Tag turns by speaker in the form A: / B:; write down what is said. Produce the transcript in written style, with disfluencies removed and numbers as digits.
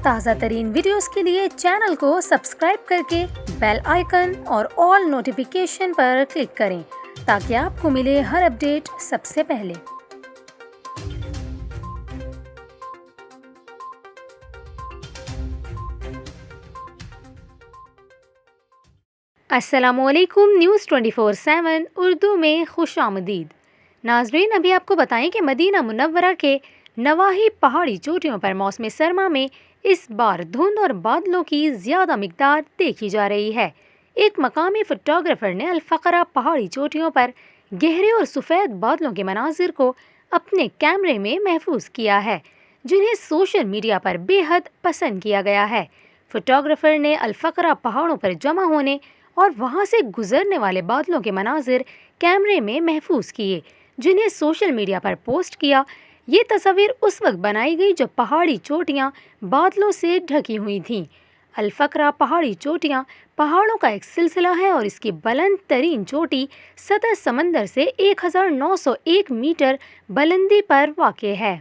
A: تازہ ترین ویڈیوز کے لیے چینل کو سبسکرائب کر کے بیل آئیکن اور آل نوٹیفیکیشن پر کلک کریں تاکہ آپ کو ملے ہر اپڈیٹ سب سے پہلے۔ السلام علیکم، نیوز 24/7 اردو میں خوش آمدید۔ ناظرین، ابھی آپ کو بتائیں کہ مدینہ منورہ کے نواحی پہاڑی چوٹیوں پر موسم سرما میں اس بار دھند اور بادلوں کی زیادہ مقدار دیکھی جا رہی ہے۔ ایک مقامی فوٹوگرافر نے الفقرہ پہاڑی چوٹیوں پر گہرے اور سفید بادلوں کے مناظر کو اپنے کیمرے میں محفوظ کیا ہے، جنہیں سوشل میڈیا پر بے حد پسند کیا گیا ہے۔ فوٹوگرافر نے الفقرہ پہاڑوں پر جمع ہونے اور وہاں سے گزرنے والے بادلوں کے مناظر کیمرے میں محفوظ کیے، جنہیں سوشل میڈیا پر پوسٹ کیا۔ یہ تصاویر اس وقت بنائی گئی جب پہاڑی چوٹیاں بادلوں سے ڈھکی ہوئی تھیں۔ الفقرہ پہاڑی چوٹیاں پہاڑوں کا ایک سلسلہ ہے اور اس کی بلند ترین چوٹی سطح سمندر سے 1901 میٹر بلندی پر واقع ہے۔